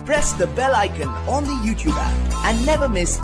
press the bell icon on the YouTube app and never miss.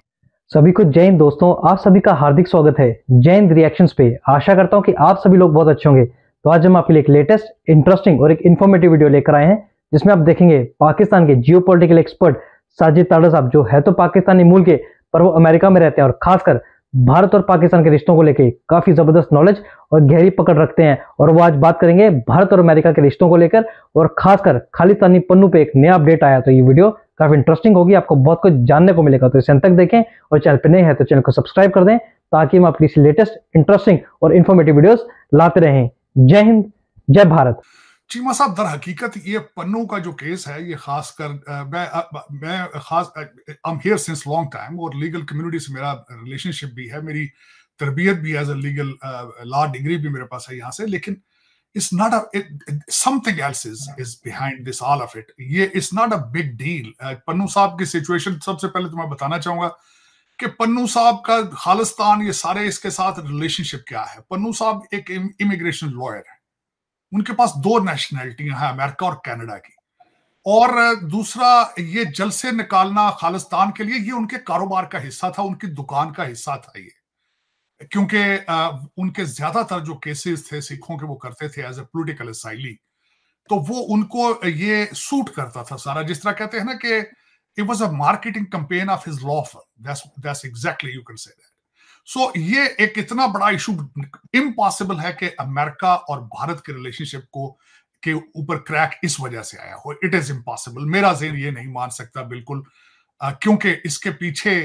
सभी को जय हिंद दोस्तों, आप सभी का हार्दिक स्वागत है जय हिंद रिएक्शंस पे। आशा करता हूं कि आप सभी लोग बहुत अच्छे होंगे। तो आज हम आपके लिए एक लेटेस्ट, इंटरेस्टिंग और एक इन्फॉर्मेटिव वीडियो लेकर आए हैं, जिसमें आप देखेंगे पाकिस्तान के जियोपॉलिटिकल एक्सपर्ट साजिद ताड़ा साहब, जो है तो पाकिस्तानी मूल के, पर वो अमेरिका में रहते हैं और खासकर भारत और पाकिस्तान के रिश्तों को लेकर काफी जबरदस्त नॉलेज और गहरी पकड़ रखते हैं। और वो आज बात करेंगे भारत और अमेरिका के रिश्तों को लेकर, और खासकर खालिस्तानी पन्नू पे एक नया अपडेट आया। तो ये वीडियो काफी इंटरेस्टिंग होगी, आपको बहुत कुछ जानने को मिलेगा। तो इसे अंत तक देखें और चैनल पर नए हैं तो चैनल को सब्सक्राइब कर दें, ताकि हम आपकी लेटेस्ट, इंटरेस्टिंग और इन्फॉर्मेटिव वीडियोस लाते रहें। जय हिंद, जय भारत। चीमा साहब, दर हकीकत ये पन्नू का जो केस है, ये खासकर मैं खास I am here since long time, और लीगल कम्युनिटी से मेरा रिलेशनशिप भी है, मेरी तरबियत भी as a legal law degree भी मेरे पास है यहाँ से। लेकिन it's not a something else is behind this all of it. ये it's not a big deal. Pannu साहब की सिचुएशन सबसे पहले तो मैं बताना चाहूंगा कि पन्नू साहब का खालिस्तान, ये सारे इसके साथ रिलेशनशिप क्या है। पन्नू साहब एक इमिग्रेशन लॉयर है, उनके पास दो नेशनैलिटियां हैं, अमेरिका और कनाडा की। और दूसरा, ये जलसे निकालना खालिस्तान के लिए, ये उनके कारोबार का हिस्सा था, उनकी दुकान का हिस्सा था ये। क्योंकि उनके ज्यादातर जो केसेस थे सिखों के, वो करते थे एज ए पॉलिटिकल असाइली, तो वो उनको ये सूट करता था सारा। जिस तरह कहते हैं ना कि it was a marketing campaign of his law firm, that's exactly you can say that. So ये एक इतना बड़ा इशू इम्पॉसिबल है कि अमेरिका और भारत के रिलेशनशिप को के ऊपर क्रैक इस वजह से आया हो। It is impossible. मेरा ज़हन ये नहीं मान सकता बिल्कुल, क्योंकि इसके पीछे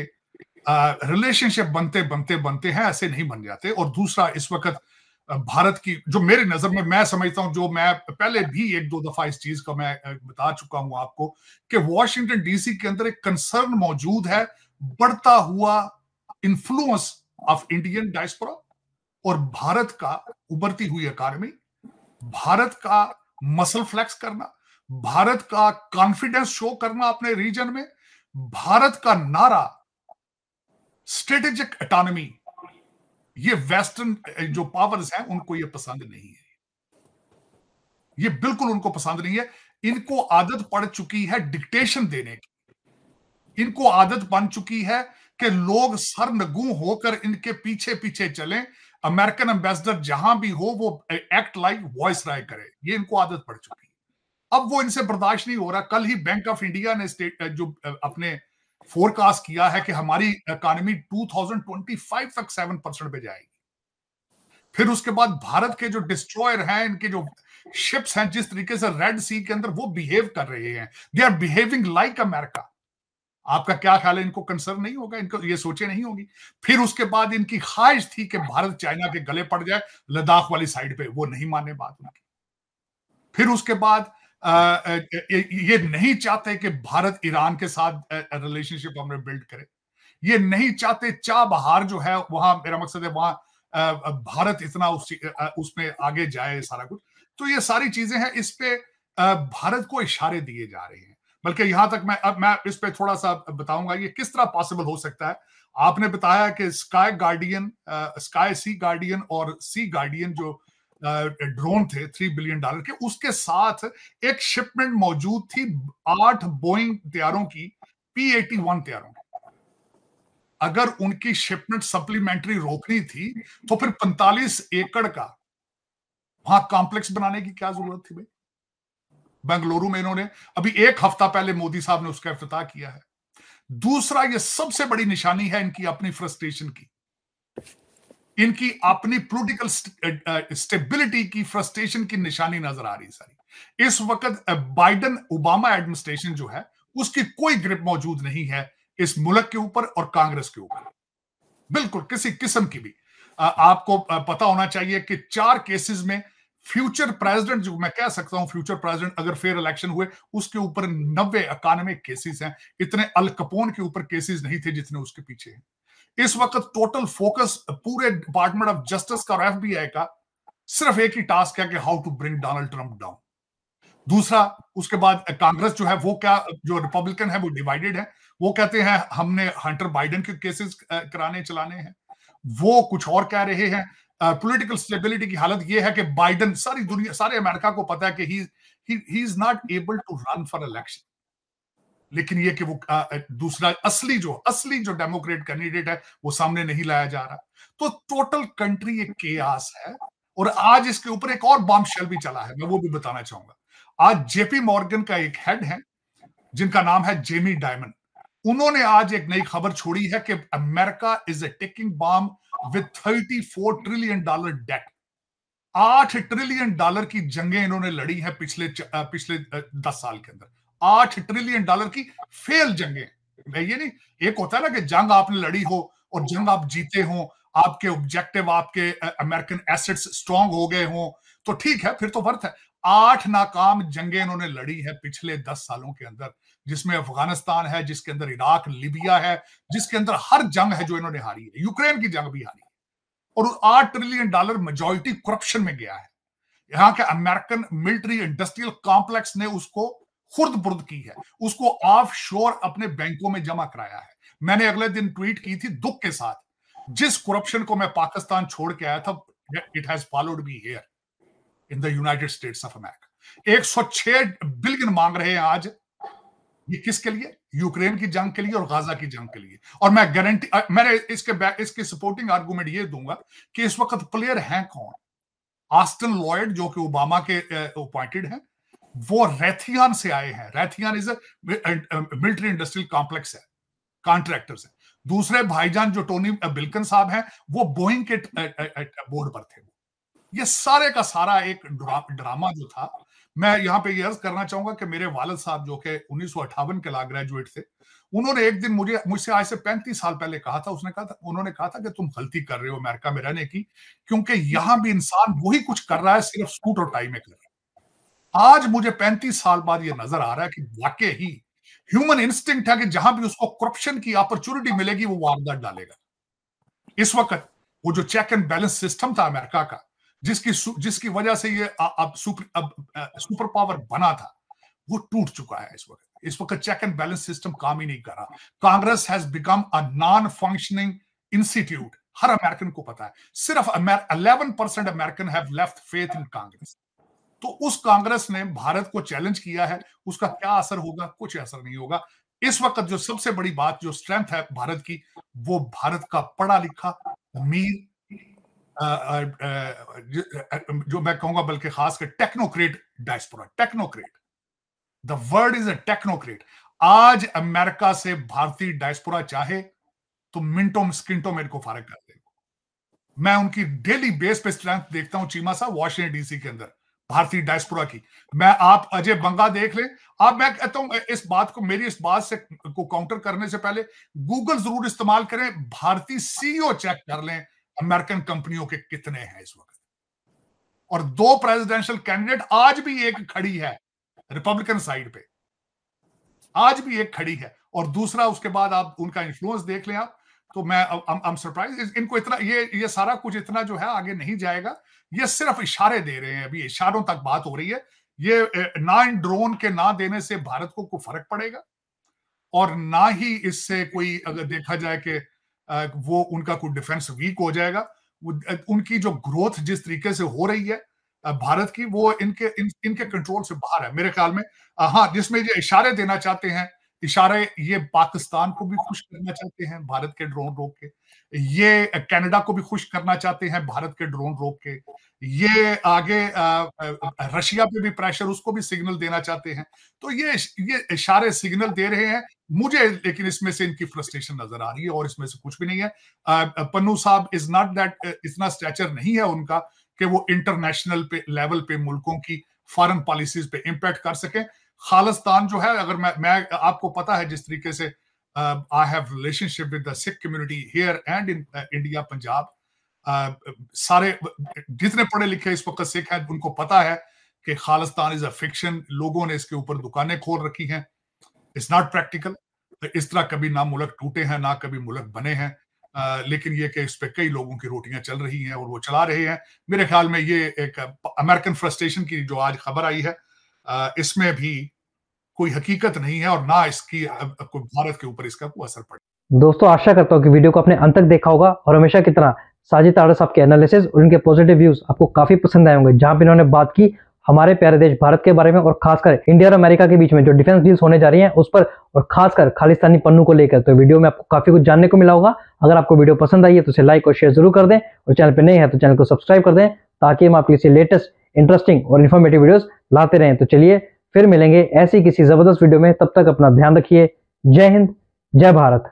रिलेशनशिप बनते बनते बनते हैं, ऐसे नहीं बन जाते। और दूसरा, इस वक्त भारत की जो मेरी नजर में, मैं समझता हूं, जो मैं पहले भी एक दो दफा इस चीज का मैं बता चुका हूं आपको, कि वॉशिंगटन डीसी के अंदर एक कंसर्न मौजूद है, बढ़ता हुआ इन्फ्लुएंस ऑफ इंडियन डायस्पोरा और भारत का उभरती हुई इकॉनमी, भारत का मसल फ्लेक्स करना, भारत का कॉन्फिडेंस शो करना अपने रीजन में, भारत का नारा स्ट्रेटेजिक ऑटोनॉमी। ये वेस्टर्न जो पावर्स हैं उनको ये पसंद नहीं है, ये बिल्कुल उनको पसंद नहीं है। इनको आदत पड़ चुकी है डिक्टेशन देने की, इनको आदत बन चुकी है कि लोग सरनगू होकर इनके पीछे पीछे चलें, अमेरिकन एम्बेसडर जहां भी हो वो एक्ट लाइक वॉइस राय करे। ये इनको आदत पड़ चुकी है, अब वो इनसे बर्दाश्त नहीं हो रहा। कल ही बैंक ऑफ इंडिया ने जो अपने फोरकास्ट किया है कि हमारी इकोनॉमी 2025 तक 7% पे जाएगी। फिर उसके बाद भारत के जो डिस्ट्रॉयर हैं, इनके जो शिप्स हैं, जिस तरीके से रेड सी के अंदर वो बिहेव कर रहे हैं, they are behaving like America. आपका क्या ख्याल है, इनको कंसर्न नहीं होगा? इनको ये सोचे नहीं होगी? फिर उसके बाद इनकी ख्वाहिश थी कि भारत चाइना के गले पड़ जाए लद्दाख वाली साइड पे, वो नहीं माने बात उनकी। फिर उसके बाद ये नहीं चाहते कि भारत ईरान के साथ रिलेशनशिप हमें बिल्ड करे, ये नहीं चाहते चाबहार जो है वहां, मेरा मकसद है वहां भारत इतना उसमें आगे जाए सारा कुछ। तो ये सारी चीजें हैं, इस पे भारत को इशारे दिए जा रहे हैं। बल्कि यहां तक मैं इस पे थोड़ा सा बताऊंगा ये किस तरह पॉसिबल हो सकता है। आपने बताया कि स्काई गार्डियन, स्काई सी गार्डियन और सी गार्डियन जो ड्रोन थे $3 बिलियन के, उसके साथ एक शिपमेंट मौजूद थी 8 बोइंग तैयारों की, P-81 तैयारों की। अगर उनकी शिपमेंट सप्लीमेंट्री रोकनी थी तो फिर 45 एकड़ का वहां कॉम्प्लेक्स बनाने की क्या जरूरत थी भाई? बेंगलुरु में इन्होंने अभी एक हफ्ता पहले मोदी साहब ने उसका इफ्तिताह किया है। दूसरा, ये सबसे बड़ी निशानी है इनकी अपनी फ्रस्ट्रेशन की, इनकी अपनी पॉलिटिकल स्टेबिलिटी की फ्रस्ट्रेशन की निशानी नजर आ रही सारी। इस वक्त बाइडेन ओबामा एडमिनिस्ट्रेशन जो है, उसकी कोई ग्रिप मौजूद नहीं है इस मुल्क के ऊपर और कांग्रेस के ऊपर, बिल्कुल किसी किस्म की भी। आपको पता होना चाहिए कि 4 केसेस में फ्यूचर प्रेसिडेंट, जो मैं कह सकता हूं फ्यूचर प्रेसिडेंट अगर फेयर इलेक्शन हुए, उसके ऊपर 90 एकानवे केसेस हैं। इतने अल कपोन के ऊपर केसेस नहीं थे जितने उसके पीछे हैं। इस वक्त टोटल फोकस पूरे डिपार्टमेंट ऑफ जस्टिस का और एफबीआई का सिर्फ एक ही टास्क है कि how to bring Donald Trump down. दूसरा, उसके बाद कांग्रेस जो है वो क्या, जो रिपब्लिकन है वो डिवाइडेड है, वो कहते हैं हमने हंटर बाइडेन के केसेस कराने चलाने हैं, वो कुछ और कह रहे हैं। पॉलिटिकल स्टेबिलिटी की हालत ये है कि बाइडेन, सारी दुनिया, सारे अमेरिका को पता है कि he is not able to run for election. लेकिन ये कि वो दूसरा असली जो डेमोक्रेट कैंडिडेट है वो सामने नहीं लाया जा रहा। तो टोटल कंट्री एक केयास है। और आज इसके ऊपर एक और बॉम्बशेल भी चला है, मैं वो भी बताना चाहूंगा। आज जेपी मॉर्गन का एक हेड है जिनका नाम है जेमी डायमंड। उन्होंने आज एक नई खबर छोड़ी है कि America is a ticking bomb with $34 trillion debt. $8 trillion की जंगें इन्होंने लड़ी हैं पिछले 10 साल के अंदर। $8 ट्रिलियन की फेल जंगें। ये नहीं, एक होता है ना कि जंग आपने लड़ी हो और जंग आप जीते हो, आपके ऑब्जेक्टिव, आपके अमेरिकन एसेट्स स्ट्रांग हो गए हो, तो ठीक है, फिर तो वर्थ है। 8 नाकाम जंगें इन्होंने लड़ी है पिछले 10 सालों के अंदर, जिसमें अफगानिस्तान है, जिसके अंदर इराक, लिबिया है, जिसके अंदर हर जंग है जो इन्होंने हारी है। यूक्रेन की जंग भी हारी है। और $8 ट्रिलियन मेजॉरिटी करप्शन में गया है। यहां के अमेरिकन मिलिट्री इंडस्ट्रियल कॉम्प्लेक्स ने उसको खुर्द-बुर्द की है, उसको ऑफशोर अपने बैंकों में जमा कराया है। मैंने अगले दिन ट्वीट की थी दुख के साथ, जिस करप्शन को मैं पाकिस्तान छोड़ के आया था, it has followed me here in the United states of America. 106 billion मांग रहे हैं आज। ये किसके लिए? यूक्रेन की जंग के लिए और गाजा की जंग के लिए। और मैं गारंटी, मैंने इसके सपोर्टिंग आर्गुमेंट ये दूंगा कि इस वक्त प्लेयर हैं कौन? ऑस्टिन लॉयड, जो कि ओबामा के अपॉइंटेड हैं, वो रैथियान से आए हैं। रैथियान इज मिलिट्री इंडस्ट्रियल कॉम्प्लेक्स है, कॉन्ट्रैक्टर्स है। दूसरे भाईजान जो टोनी बिल्कन साहब हैं, वो बोइंग के बोर्ड पर थे। ये सारे का सारा एक ड्रामा जो था। मैं यहां पे ये अर्ज करना चाहूंगा कि मेरे वालिद साहब, जो कि 1958 के ला ग्रेजुएट थे, उन्होंने एक दिन मुझसे आज से 35 साल पहले कहा था, उन्होंने कहा था कि तुम गलती कर रहे हो अमेरिका में रहने की, क्योंकि यहां भी इंसान वही कुछ कर रहा है, सिर्फ सूट और टाई में कर रहा है। आज मुझे 35 साल बाद ये नजर आ रहा है कि वाकई ही ह्यूमन इंस्टिंक्ट है कि जहां भी उसको करप्शन की अपॉर्चुनिटी मिलेगी वो वारदात डालेगा। इस वक्त वो जो चेक एंड बैलेंस सिस्टम था अमेरिका का, जिसकी वजह से ये अब सुपर पावर बना था, वो टूट चुका है। इस वक्त चेक एंड बैलेंस सिस्टम काम ही नहीं कर रहा। Congress has become a non functioning institute. Her American को पता है, सिर्फ 11% American have left faith in Congress. तो उस कांग्रेस ने भारत को चैलेंज किया है, उसका क्या असर होगा? कुछ असर नहीं होगा। इस वक्त जो सबसे बड़ी बात, जो स्ट्रेंथ है भारत की, वो भारत का पढ़ा लिखा, अमीर, जो मैं कहूंगा बल्कि खासकर technocrat diaspora. Technocrat, the word is a technocrat. आज अमेरिका से भारतीय डायस्पोरा चाहे तो मिनटों स्किंटों में इनको फारग कर देगा। मैं उनकी डेली बेस पे स्ट्रेंथ देखता हूं चीमा साहब, वॉशिंगटन डीसी के अंदर भारतीय डायस्पोरा की। आप अजय बंगा देख लें। मैं कहता हूं इस बात को, मेरी इस बात से को काउंटर करने से पहले गूगल जरूर इस्तेमाल करें, भारतीय सीईओ चेक कर लें अमेरिकन कंपनियों के कितने हैं इस वक्त। और 2 प्रेसिडेंशियल कैंडिडेट, आज भी एक खड़ी है रिपब्लिकन साइड पे, आज भी एक खड़ी है, और दूसरा उसके बाद आप उनका इन्फ्लुएंस देख लें आप, तो मैं I'm सरप्राइज। इनको इतना ये सारा कुछ इतना जो है आगे नहीं जाएगा। ये सिर्फ इशारे दे रहे हैं, अभी इशारों तक बात हो रही है। ये ना इन ड्रोन के ना देने से भारत को कोई फर्क पड़ेगा, और ना ही इससे कोई, अगर देखा जाए कि वो उनका कोई डिफेंस वीक हो जाएगा। उनकी जो ग्रोथ जिस तरीके से हो रही है भारत की, वो इनके कंट्रोल से बाहर है मेरे ख्याल में। हाँ, जिसमें ये इशारे देना चाहते हैं, इशारे ये पाकिस्तान को भी खुश करना चाहते हैं भारत के ड्रोन रोक के, ये कनाडा को भी खुश करना चाहते हैं भारत के ड्रोन रोक के, ये आगे रशिया पे भी प्रेशर, उसको भी सिग्नल देना चाहते हैं। तो ये इशारे सिग्नल दे रहे हैं मुझे, लेकिन इसमें से इनकी फ्रस्ट्रेशन नजर आ रही है और इसमें से कुछ भी नहीं है। पन्नू साहब इज नॉट दैट, इतना स्टैचर नहीं है उनका कि वो इंटरनेशनल पे लेवल पे मुल्कों की फॉरेन पॉलिसीज पे इंपैक्ट कर सके। खालिस्तान जो है, अगर मैं आपको पता है जिस तरीके से I have relationship with the Sikh community here and in India, Punjab, सारे जितने पढ़े लिखे इस वक्त सिख हैं उनको पता है कि खालिस्तान इज अ फिक्शन। लोगों ने इसके ऊपर दुकानें खोल रखी हैं, इट्स नॉट प्रैक्टिकल। इस तरह कभी ना मुल्क टूटे हैं ना कभी मुल्क बने हैं, लेकिन ये कि इस पे कई लोगों की रोटियां चल रही हैं और वो चला रहे हैं। मेरे ख्याल में ये एक अमेरिकन फ्रस्ट्रेशन की जो आज खबर आई है, इसमें भी कोई हकीकत नहीं है और ना इसकी कोई भारत के ऊपर इसका कोई असर पड़े। दोस्तों, आशा करता हूँ कि वीडियो को आपने अंत तक देखा होगा और हमेशा की तरह साजिद ताड़ा साहब के एनालिसिस और उनके पॉजिटिव व्यूज आपको काफी पसंद आए होंगे, जहां पे इन्होंने बात की हमारे प्यारे देश भारत के बारे में और खासकर इंडिया और अमेरिका के बीच में जो डिफेंस डील्स होने जा रही हैं उस पर, और खासकर खालिस्तानी पन्नू को लेकर। तो वीडियो में आपको काफी कुछ जानने को मिला होगा। अगर आपको वीडियो पसंद आई है तो इसे लाइक और शेयर जरूर कर दें, और चैनल पर नए हैं तो चैनल को सब्सक्राइब कर दें, ताकि हम आपके लिए लेटेस्ट इंटरेस्टिंग और इन्फॉर्मेटिव वीडियोस लाते रहें। तो चलिए फिर मिलेंगे ऐसी किसी जबरदस्त वीडियो में, तब तक अपना ध्यान रखिए। जय हिंद, जय भारत।